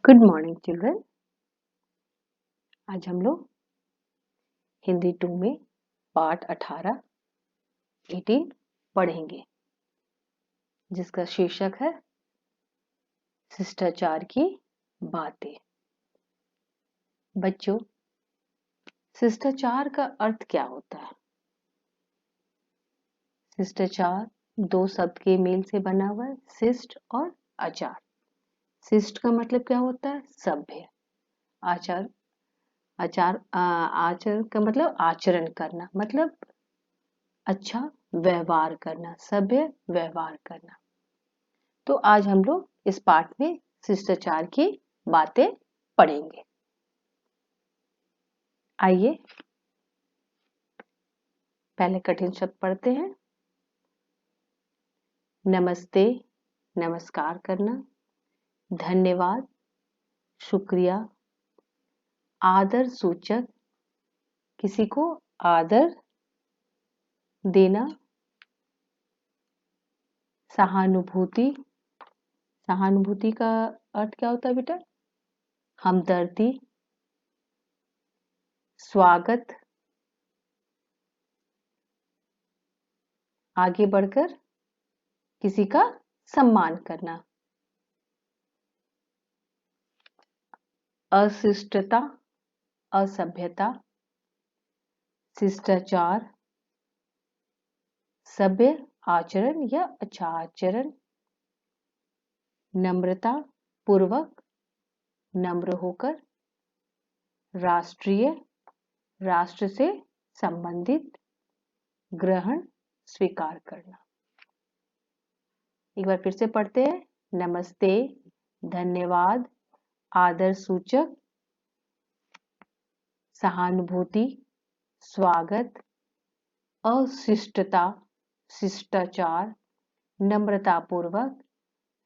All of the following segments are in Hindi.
Good morning children. आज हम लोग हिंदी 2 में पाठ 18 पढ़ेंगे, जिसका शीर्षक है शिष्टाचार की बातें। बच्चों, शिष्टाचार का अर्थ क्या होता है? शिष्टाचार 2 शब्द के मेल से बना हुआ है, शिष्ट और आचार। शिष्ट का मतलब क्या होता है? सभ्य। आचार का मतलब आचरण करना, मतलब अच्छा व्यवहार करना, सभ्य व्यवहार करना। तो आज हम लोग इस पाठ में शिष्टाचार की बातें पढ़ेंगे। आइए पहले कठिन शब्द पढ़ते हैं। नमस्ते, नमस्कार करना। धन्यवाद, शुक्रिया। आदर सूचक, किसी को आदर देना। सहानुभूति, सहानुभूति का अर्थ क्या होता है बेटा? हमदर्दी। स्वागत, आगे बढ़कर किसी का सम्मान करना। अशिष्टता, असभ्यता। शिष्टाचार, सभ्य आचरण या अच्छा आचरण। नम्रता पूर्वक, नम्र होकर। राष्ट्रीय, राष्ट्र से संबंधित। ग्रहण, स्वीकार करना। एक बार फिर से पढ़ते हैं। नमस्ते, धन्यवाद, आदर सूचक, सहानुभूति, स्वागत। अशिष्टता, शिष्टाचार, नम्रता पूर्वक,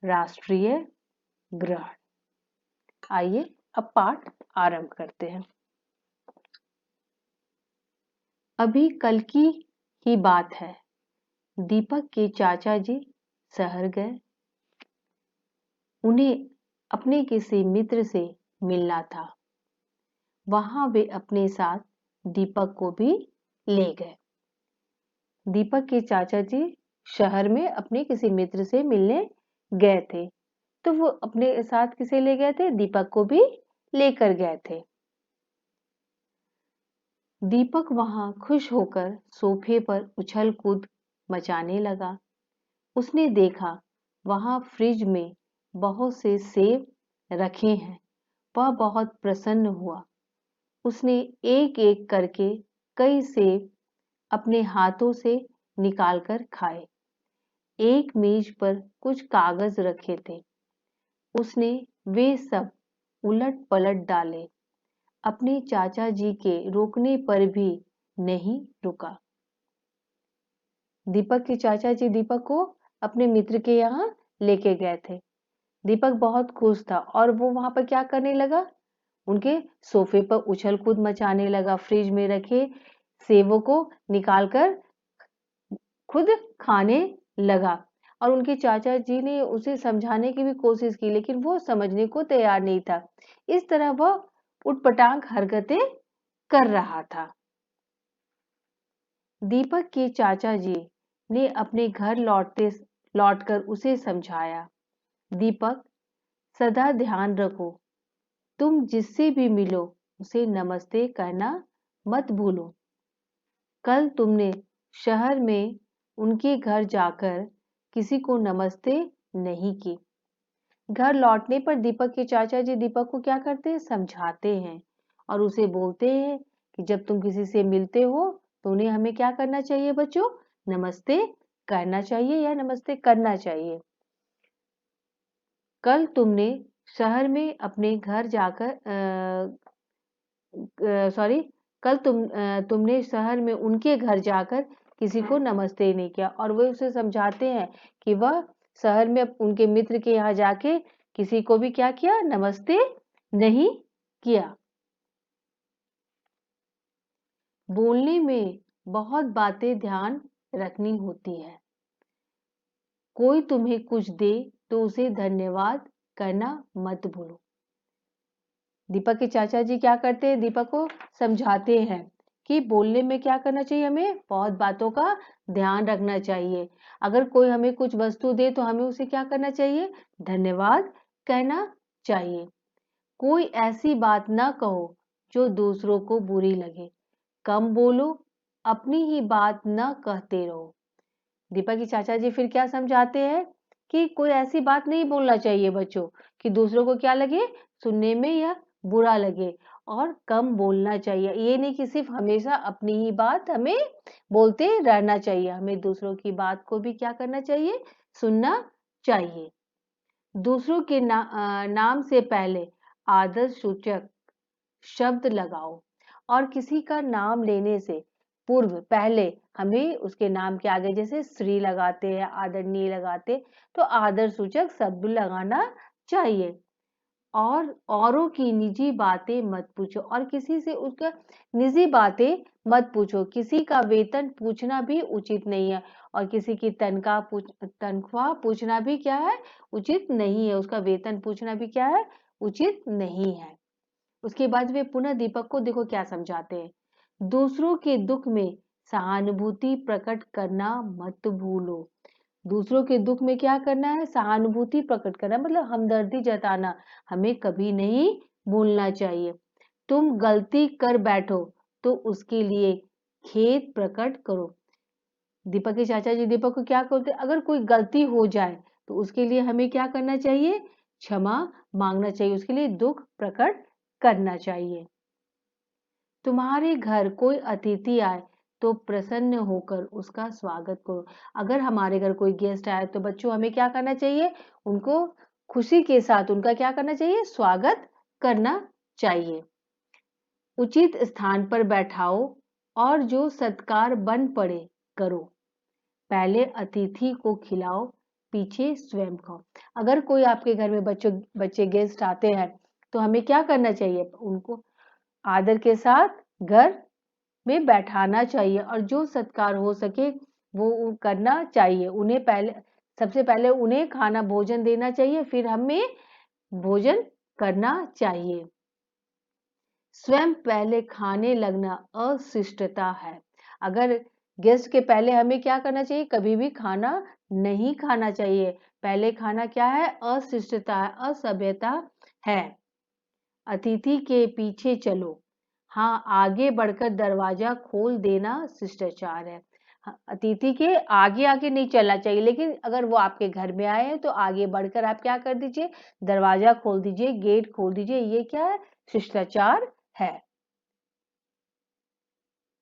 राष्ट्रीय, ग्रहण। आइए अब पाठ आरंभ करते हैं। अभी कल की ही बात है। दीपक के चाचा जी शहर गए। उन्हें अपने किसी मित्र से मिलना था। वहां वे अपने साथ दीपक को भी ले गए। दीपक के चाचा जी शहर में अपने किसी मित्र से मिलने गए थे, तो वो अपने साथ किसे ले गए थे? दीपक को भी लेकर गए थे। दीपक वहां खुश होकर सोफे पर उछल कूद मचाने लगा। उसने देखा वहां फ्रिज में बहुत से सेब रखे हैं। वह बहुत प्रसन्न हुआ। उसने एक एक करके कई सेब अपने हाथों से निकालकर खाए। एक मेज पर कुछ कागज रखे थे। उसने वे सब उलट पलट डाले। अपने चाचा जी के रोकने पर भी नहीं रुका। दीपक के चाचा जी दीपक को अपने मित्र के यहाँ लेके गए थे। दीपक बहुत खुश था और वो वहां पर क्या करने लगा? उनके सोफे पर उछल कूद मचाने लगा। फ्रिज में रखे सेबों को निकालकर खुद खाने लगा। और उनके चाचा जी ने उसे समझाने की भी कोशिश की, लेकिन वो समझने को तैयार नहीं था। इस तरह वह उटपटांग हरकतें कर रहा था। दीपक के चाचा जी ने अपने घर लौटकर उसे समझाया। दीपक, सदा ध्यान रखो, तुम जिससे भी मिलो उसे नमस्ते कहना मत भूलो। कल तुमने शहर में उनके घर जाकर किसी को नमस्ते नहीं की। घर लौटने पर दीपक के चाचा जी दीपक को क्या करते हैं? समझाते हैं और उसे बोलते हैं कि जब तुम किसी से मिलते हो तो उन्हें हमें क्या करना चाहिए बच्चों? नमस्ते कहना चाहिए या नमस्ते करना चाहिए। कल तुमने शहर में अपने घर जाकर सॉरी कल तुमने शहर में उनके घर जाकर किसी को नमस्ते नहीं किया। और वो उसे समझाते हैं कि वह शहर में उनके मित्र के यहाँ जाके किसी को भी क्या किया? नमस्ते नहीं किया। बोलने में बहुत बातें ध्यान रखनी होती है। कोई तुम्हें कुछ दे तो उसे धन्यवाद करना मत भूलो। दीपक के चाचा जी क्या करते हैं, दीपक को समझाते हैं कि बोलने में क्या करना चाहिए, हमें बहुत बातों का ध्यान रखना चाहिए। अगर कोई हमें कुछ वस्तु दे तो हमें उसे क्या करना चाहिए, धन्यवाद कहना चाहिए। कोई ऐसी बात ना कहो जो दूसरों को बुरी लगे। कम बोलो, अपनी ही बात न कहते रहो। दीपक के चाचा जी फिर क्या समझाते हैं कि कोई ऐसी बात नहीं बोलना चाहिए बच्चों कि दूसरों को क्या लगे, सुनने में या बुरा लगे, और कम बोलना चाहिए। ये नहीं कि सिर्फ हमेशा अपनी ही बात हमें बोलते रहना चाहिए, हमें दूसरों की बात को भी क्या करना चाहिए, सुनना चाहिए। दूसरों के नाम से पहले आदर सूचक शब्द लगाओ, और किसी का नाम लेने से पूर्व पहले हमें उसके नाम के आगे जैसे श्री लगाते हैं, आदरणीय लगाते, तो आदर सूचक शब्द लगाना चाहिए। और औरों की निजी बातें मत पूछो, और किसी से उसका निजी बातें मत पूछो। किसी का वेतन पूछना भी उचित नहीं है, और किसी की तनख्वाह पूछना भी क्या है, उचित नहीं है। उसका वेतन पूछना भी क्या है, उचित नहीं है। उसके बाद वे पुनः दीपक को देखो क्या समझाते हैं, दूसरों के दुख में सहानुभूति प्रकट करना मत भूलो। दूसरों के दुख में क्या करना है, सहानुभूति प्रकट करना, मतलब हमदर्दी जताना हमें कभी नहीं भूलना चाहिए। तुम गलती कर बैठो तो उसके लिए खेद प्रकट करो। दीपक के चाचा जी दीपक को क्या करते, अगर कोई गलती हो जाए तो उसके लिए हमें क्या करना चाहिए, क्षमा मांगना चाहिए, उसके लिए दुख प्रकट करना चाहिए। तुम्हारे घर कोई अतिथि आए तो प्रसन्न होकर उसका स्वागत करो। अगर हमारे घर कोई गेस्ट आए तो बच्चों हमें क्या करना चाहिए, उनको खुशी के साथ उनका क्या करना चाहिए, स्वागत करना चाहिए। उचित स्थान पर बैठाओ और जो सत्कार बन पड़े करो। पहले अतिथि को खिलाओ, पीछे स्वयं खाओ। अगर कोई आपके घर में बच्चे गेस्ट आते हैं तो हमें क्या करना चाहिए, उनको आदर के साथ घर में बैठाना चाहिए, और जो सत्कार हो सके वो करना चाहिए। उन्हें पहले सबसे पहले उन्हें खाना भोजन देना चाहिए, फिर हमें भोजन करना चाहिए। स्वयं पहले खाने लगना अशिष्टता है। अगर गेस्ट के पहले हमें क्या करना चाहिए, कभी भी खाना नहीं खाना चाहिए। पहले खाना क्या है, अशिष्टता है, असभ्यता है। अतिथि के पीछे चलो, हाँ आगे बढ़कर दरवाजा खोल देना शिष्टाचार है। हाँ, अतिथि के आगे आगे नहीं चलना चाहिए, लेकिन अगर वो आपके घर में आए हैं तो आगे बढ़कर आप क्या कर दीजिए, दरवाजा खोल दीजिए, गेट खोल दीजिए, ये क्या है, शिष्टाचार है।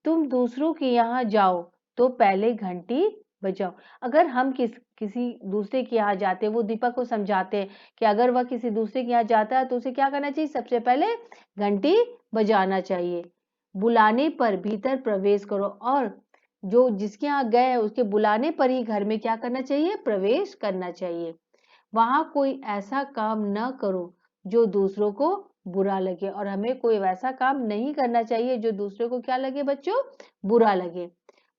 तुम दूसरों के यहाँ जाओ तो पहले घंटी बजाओ। अगर हम किसी दूसरे के यहाँ जाते हैं, वो दीपक को समझाते हैं कि अगर वह किसी दूसरे के यहाँ जाता है तो उसे क्या करना चाहिए, सबसे पहले घंटी बजाना चाहिए। बुलाने पर भीतर प्रवेश करो, और जो जिसके यहाँ गए हैं उसके बुलाने पर ही घर में क्या करना चाहिए, प्रवेश करना चाहिए। वहां कोई ऐसा काम न करो जो दूसरों को बुरा लगे, और हमें कोई वैसा काम नहीं करना चाहिए जो दूसरे को क्या लगे बच्चों, बुरा लगे।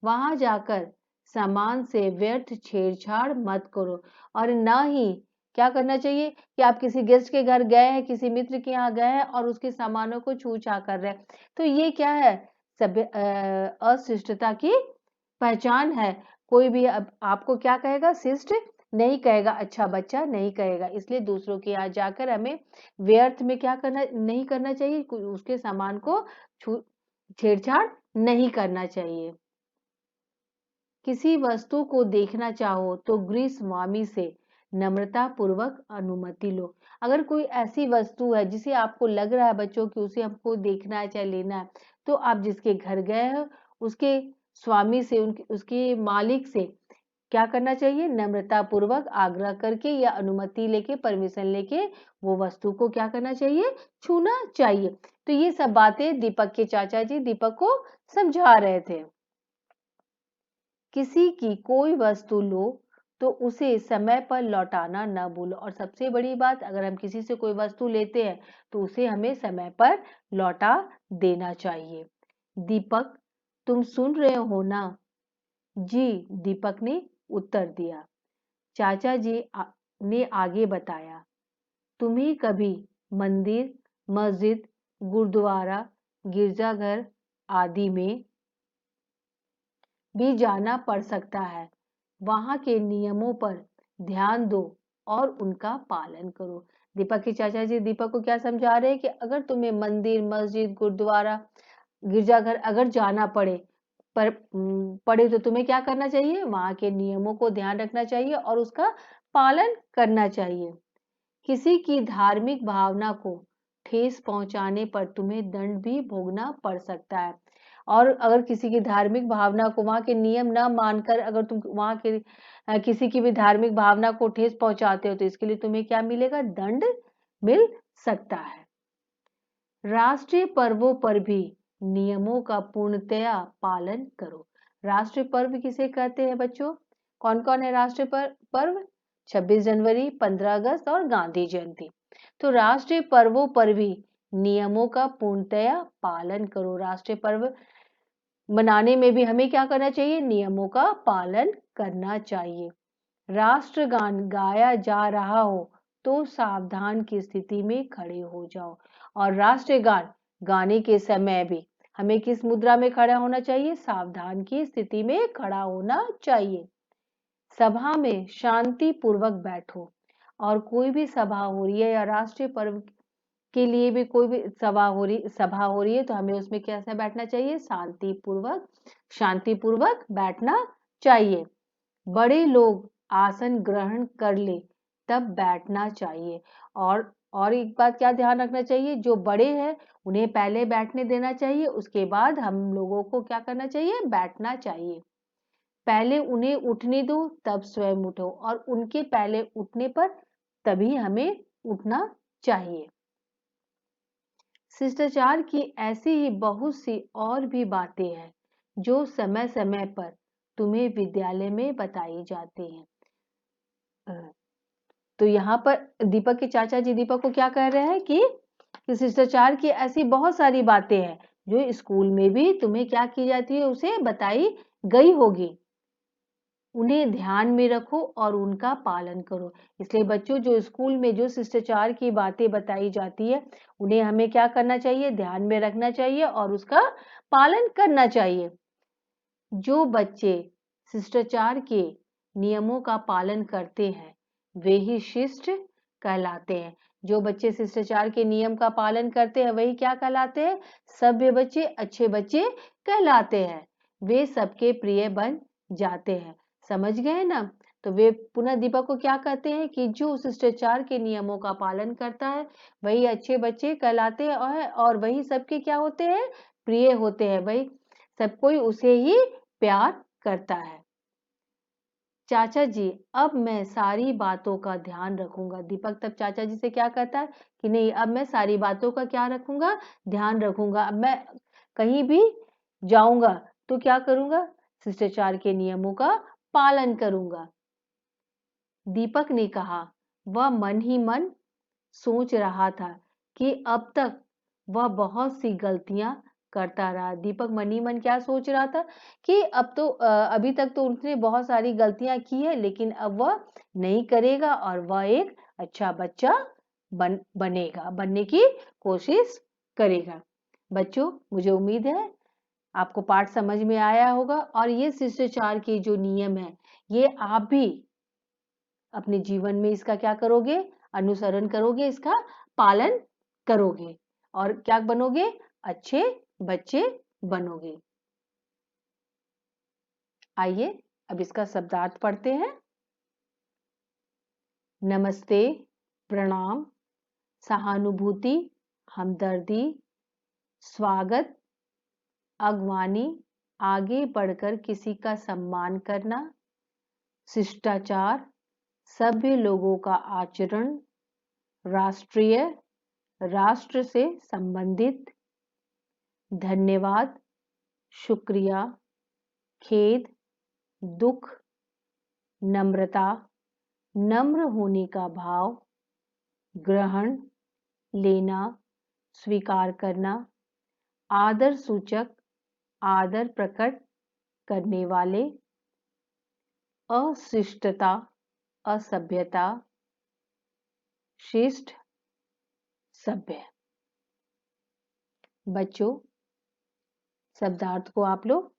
वहां जाकर सामान से व्यर्थ छेड़छाड़ मत करो, और ना ही क्या करना चाहिए कि आप किसी गेस्ट के घर गए हैं, किसी मित्र के यहाँ गए हैं और उसके सामानों को छू छा कर रहे हैं, तो ये क्या है, सभ्य अशिष्टता की पहचान है। कोई भी अब आपको क्या कहेगा, शिष्ट नहीं कहेगा, अच्छा बच्चा नहीं कहेगा। इसलिए दूसरों के यहाँ जाकर हमें व्यर्थ में क्या करना नहीं करना चाहिए, उसके सामान को छेड़छाड़ नहीं करना चाहिए। किसी वस्तु को देखना चाहो तो गृह स्वामी से नम्रता पूर्वक अनुमति लो। अगर कोई ऐसी वस्तु है जिसे आपको लग रहा है बच्चों कि उसे हमको देखना है, चाहे लेना है, तो आप जिसके घर गए हैं उसके स्वामी से, उसके मालिक से क्या करना चाहिए, नम्रता पूर्वक आग्रह करके या अनुमति लेके, परमिशन लेके वो वस्तु को क्या करना चाहिए, छूना चाहिए। तो ये सब बातें दीपक के चाचा जी दीपक को समझा रहे थे। किसी की कोई वस्तु लो तो उसे समय पर लौटाना न भूलो, और सबसे बड़ी बात, अगर हम किसी से कोई वस्तु लेते हैं तो उसे हमें समय पर लौटा देना चाहिए। दीपक, तुम सुन रहे हो ना? जी, दीपक ने उत्तर दिया। चाचा जी ने आगे बताया, तुम्हें कभी मंदिर मस्जिद, गुरुद्वारा, गिरजाघर आदि में भी जाना पड़ सकता है। वहाँ के नियमों पर ध्यान दो और उनका पालन करो। दीपक के चाचा जी दीपक को क्या समझा रहे हैं कि अगर तुम्हें मंदिर, मस्जिद, गुरुद्वारा, गिरजाघर अगर जाना पड़े तो तुम्हें क्या करना चाहिए? वहाँ के नियमों को ध्यान रखना चाहिए और उसका पालन करना चाहिए। किसी की धार्मिक भावना को ठेस पहुंचाने पर तुम्हें दंड भी भोगना पड़ सकता है। और अगर किसी की धार्मिक भावना को, वहाँ के नियम ना मानकर अगर तुम वहाँ के किसी की भी धार्मिक भावना को ठेस पहुंचाते हो तो इसके लिए तुम्हें क्या मिलेगा? दंड मिल सकता है। राष्ट्रीय पर्वों पर भी नियमों का पूर्णतया पालन करो। राष्ट्रीय पर्व किसे कहते हैं बच्चों? कौन कौन है राष्ट्रीय पर्व? 26 जनवरी, 15 अगस्त और गांधी जयंती। तो राष्ट्रीय पर्वों पर भी नियमों का पूर्णतया पालन करो। राष्ट्रीय पर्व मनाने में भी हमें क्या करना चाहिए? नियमों का पालन करना चाहिए। राष्ट्रगान गाया जा रहा हो तो सावधान की स्थिति में खड़े हो जाओ। और राष्ट्रीय गान गाने के समय भी हमें किस मुद्रा में खड़ा होना चाहिए? सावधान की स्थिति में खड़ा होना चाहिए। सभा में शांति पूर्वक बैठो। और कोई भी सभा हो रही है या राष्ट्रीय पर्व के लिए भी कोई भी सभा हो रही है तो हमें उसमें कैसे बैठना चाहिए? शांतिपूर्वक बैठना चाहिए। बड़े लोग आसन ग्रहण कर ले तब बैठना चाहिए। और एक बात क्या ध्यान रखना चाहिए? जो बड़े हैं उन्हें पहले बैठने देना चाहिए, उसके बाद हम लोगों को क्या करना चाहिए? बैठना चाहिए। पहले उन्हें उठने दो तब स्वयं उठो और उनके पहले उठने पर तभी हमें उठना चाहिए। शिष्टाचार की ऐसी ही बहुत सी और भी बातें हैं जो समय समय पर तुम्हें विद्यालय में बताई जाती हैं। तो यहाँ पर दीपक के चाचा जी दीपक को क्या कह रहे हैं कि शिष्टाचार की ऐसी बहुत सारी बातें हैं जो स्कूल में भी तुम्हें क्या की जाती है? उसे बताई गई होगी। उन्हें ध्यान में रखो और उनका पालन करो। इसलिए बच्चों, जो स्कूल में जो शिष्टाचार की बातें बताई जाती है उन्हें हमें क्या करना चाहिए? ध्यान में रखना चाहिए और उसका पालन करना चाहिए। जो बच्चे शिष्टाचार के नियमों का पालन करते हैं वे ही शिष्ट कहलाते हैं। जो बच्चे शिष्टाचार के नियम का पालन करते हैं वही क्या कहलाते हैं? सभ्य बच्चे, अच्छे बच्चे कहलाते हैं। वे सबके प्रिय बन जाते हैं। समझ गए ना? तो वे पुनः दीपक को क्या कहते हैं कि जो शिष्टाचार के नियमों का पालन करता है वही अच्छे बच्चे कहलाते हैं और वही सबके क्या होते हैं? प्रिय होते हैं। वही सब कोई उसे ही प्यार करता है। चाचा जी, अब मैं सारी बातों का ध्यान रखूंगा। दीपक तब चाचा जी से क्या कहता है कि नहीं, अब मैं सारी बातों का क्या रखूंगा? ध्यान रखूंगा। अब मैं कहीं भी जाऊंगा तो क्या करूंगा? शिष्टाचार के नियमों का पालन करूंगा। दीपक ने कहा। वह मन ही मन सोच रहा था कि अब तक वह बहुत सी गलतियां करता रहा। दीपक मन ही मन क्या सोच रहा था कि अभी तक तो उसने बहुत सारी गलतियां की है लेकिन अब वह नहीं करेगा और वह एक अच्छा बच्चा बनने की कोशिश करेगा। बच्चों, मुझे उम्मीद है आपको पाठ समझ में आया होगा और ये शिष्टाचार के जो नियम है ये आप भी अपने जीवन में इसका क्या करोगे? अनुसरण करोगे, इसका पालन करोगे और क्या बनोगे? अच्छे बच्चे बनोगे। आइए अब इसका शब्दार्थ पढ़ते हैं। नमस्ते, प्रणाम, सहानुभूति, हमदर्दी, स्वागत, अगवानी, आगे बढ़कर किसी का सम्मान करना, शिष्टाचार, सभ्य लोगों का आचरण, राष्ट्रीय, राष्ट्र से संबंधित, धन्यवाद, शुक्रिया, खेद, दुख, नम्रता, नम्र होने का भाव, ग्रहण, लेना, स्वीकार करना, आदर सूचक, आदर प्रकट करने वाले, अशिष्टता, असभ्यता, शिष्ट, सभ्य। बच्चों, शब्दार्थ को आप लोग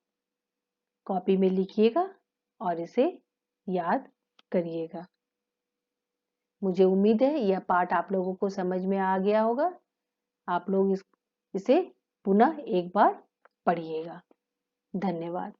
कॉपी में लिखिएगा और इसे याद करिएगा। मुझे उम्मीद है यह पाठ आप लोगों को समझ में आ गया होगा। आप लोग इसे पुनः एक बार पढ़िएगा। धन्यवाद।